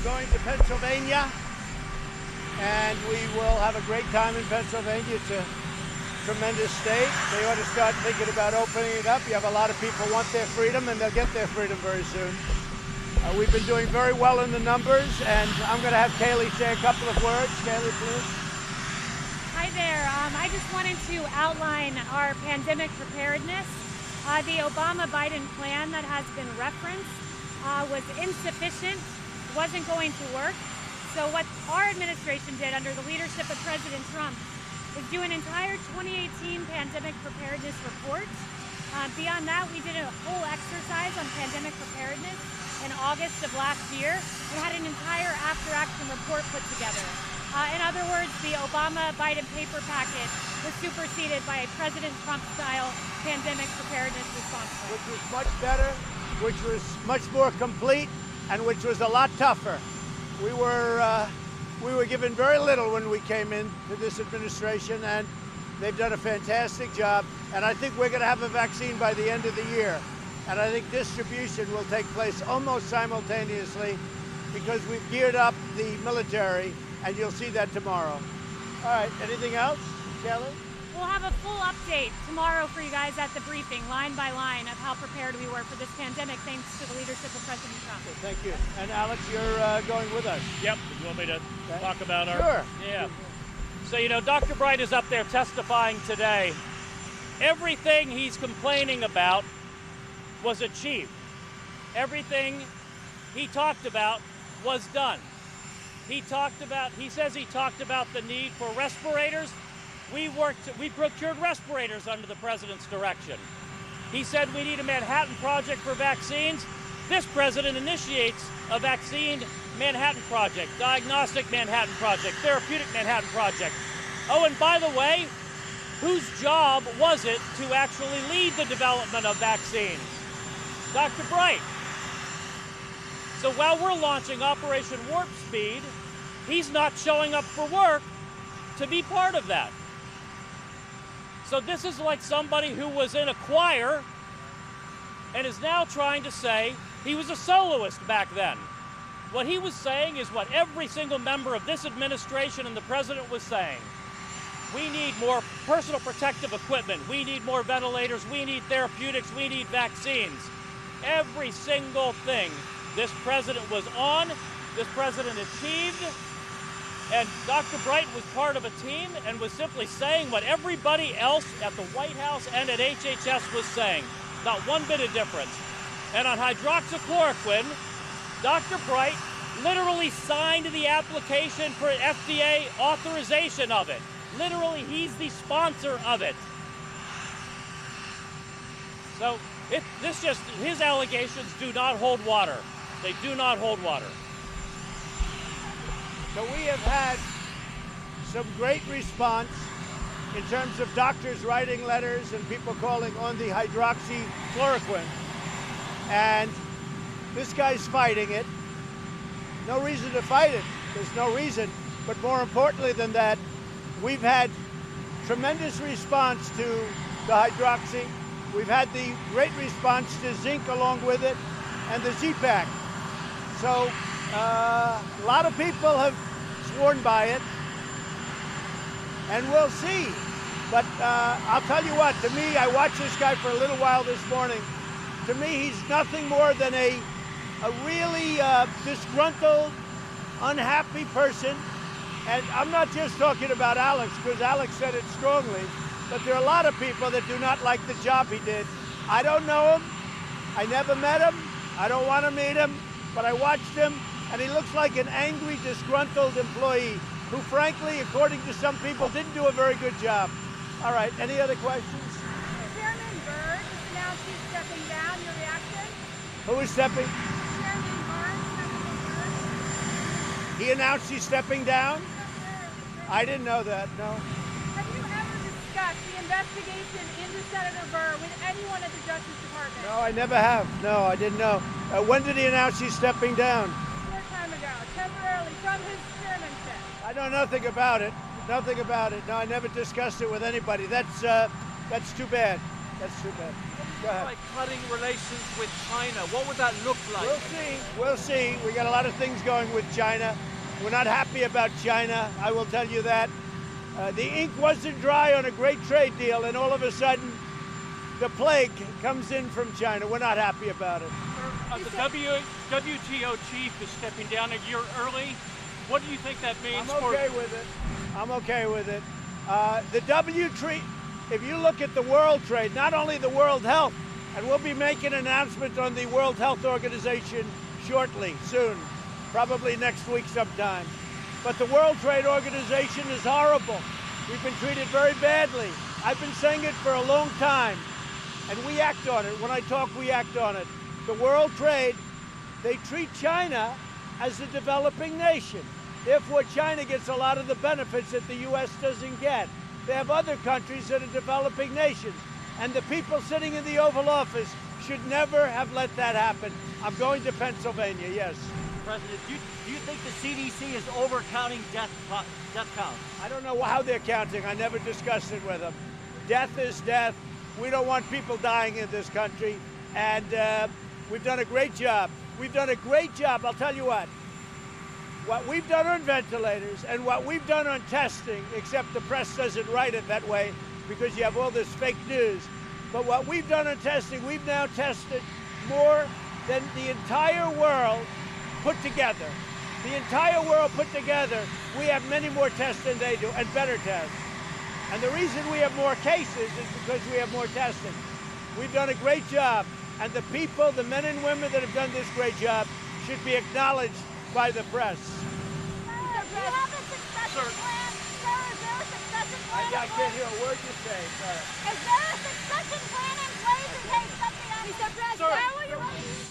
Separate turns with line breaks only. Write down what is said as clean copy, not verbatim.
going to Pennsylvania, and we will have a great time in Pennsylvania. It's a tremendous state. They ought to start thinking about opening it up. You have a lot of people want their freedom, and they'll get their freedom very soon. We've been doing very well in the numbers, and I'm going to have Kaylee say a couple of words. Kaylee, please.
Hi there. I just wanted to outline our pandemic preparedness. The Obama-Biden plan that has been referenced was insufficient, wasn't going to work. So what our administration did under the leadership of President Trump is do an entire 2018 pandemic preparedness report. Beyond that, we did a whole exercise on pandemic preparedness in August of last year and had an entire after-action report put together. In other words, the Obama-Biden paper packet was superseded by a President Trump-style pandemic preparedness response plan.
Which was much better, which was much more complete, and which was a lot tougher. We were given very little when we came into this administration, and they've done a fantastic job. And I think we're going to have a vaccine by the end of the year. And I think distribution will take place almost simultaneously because we've geared up the military, and you'll see that tomorrow. All right, anything else, Kelly?
We'll have a full update tomorrow for you guys at the briefing, line by line, of how prepared we were for this pandemic, thanks to the leadership of President Trump.
Okay, thank you. And Alex, you're going with us.
Yep. You want me to talk about our...
Sure.
Yeah. So, you know, Dr. Bright is up there testifying today. Everything he's complaining about was achieved. Everything he talked about was done. He says he talked about the need for respirators. We procured respirators under the president's direction. He said we need a Manhattan Project for vaccines. This president initiates a vaccine Manhattan Project, diagnostic Manhattan Project, therapeutic Manhattan Project. Oh, and by the way, whose job was it to actually lead the development of vaccines? Dr. Bright. So while we're launching Operation Warp Speed, he's not showing up for work to be part of that. So this is like somebody who was in a choir and is now trying to say he was a soloist back then. What he was saying is what every single member of this administration and the president was saying. We need more personal protective equipment. We need more ventilators. We need therapeutics. We need vaccines. Every single thing this president was on, this president achieved. And Dr. Bright was part of a team and was simply saying what everybody else at the White House and at HHS was saying. Not one bit of difference. And on hydroxychloroquine, Dr. Bright literally signed the application for FDA authorization of it. Literally, he's the sponsor of it. So his allegations do not hold water. They do not hold water.
So we have had some great response in terms of doctors writing letters and people calling on the hydroxychloroquine. And this guy's fighting it. No reason to fight it. There's no reason. But more importantly than that, we've had tremendous response to the hydroxy. We've had the great response to zinc along with it and the Z-Pack. So a lot of people have sworn by it, and we'll see. But I'll tell you what, to me, I watched this guy for a little while this morning. To me, he's nothing more than a really disgruntled, unhappy person. And I'm not just talking about Alex, because Alex said it strongly, but there are a lot of people that do not like the job he did. I don't know him. I never met him. I don't want to meet him, but I watched him, and he looks like an angry, disgruntled employee who, frankly, according to some people, didn't do a very good job. All right, any other questions?
Chairman Byrd just announced he's stepping down. Your reaction?
Who is stepping?
Chairman Byrd.
He announced he's stepping down? I didn't know that, no.
Have you ever discussed the investigation into Senator Byrd with anyone at the Justice Department?
No, I never have. No, I didn't know. When did he announce he's stepping down?
Short time ago, temporarily from his chairmanship.
I know nothing about it. Nothing about it. No, I never discussed it with anybody. That's too bad. That's too bad. Go ahead.
by cutting relations with China? What would that look like?
We'll see. We'll see. We got a lot of things going with China. We're not happy about China, I will tell you that. The ink wasn't dry on a great trade deal, and all of a sudden, the plague comes in from China. We're not happy about it.
The WTO chief is stepping down a year early. What do you think that means
I'm okay with it. I'm okay with it. If you look at the world trade, not only the World Health, and we'll be making an announcement on the World Health Organization shortly, soon, probably next week sometime. But the World Trade Organization is horrible. We've been treated very badly. I've been saying it for a long time, and we act on it. When I talk, we act on it. The World Trade, they treat China as a developing nation. Therefore, China gets a lot of the benefits that the U.S. doesn't get. They have other countries that are developing nations, and the people sitting in the Oval Office should never have let that happen. I'm going to Pennsylvania, yes.
President, do you think the CDC is overcounting death counts?
I don't know how they're counting. I never discussed it with them. Death is death. We don't want people dying in this country, and we've done a great job. We've done a great job. I'll tell you what we've done on ventilators and what we've done on testing, except the press doesn't write it that way because you have all this fake news. But what we've done on testing, we've now tested more than the entire world put together. The entire world put together, we have many more tests than they do, and better tests. And the reason we have more cases is because we have more testing. We've done a great job, and the people, the men and women that have done this great job should be acknowledged by the press.
Do you have a succession plan? Sir, is there a succession plan?
I can't hear a word you say, sir.
Is there a succession plan in place in case something happens? Mr. President,
Sir.
how will you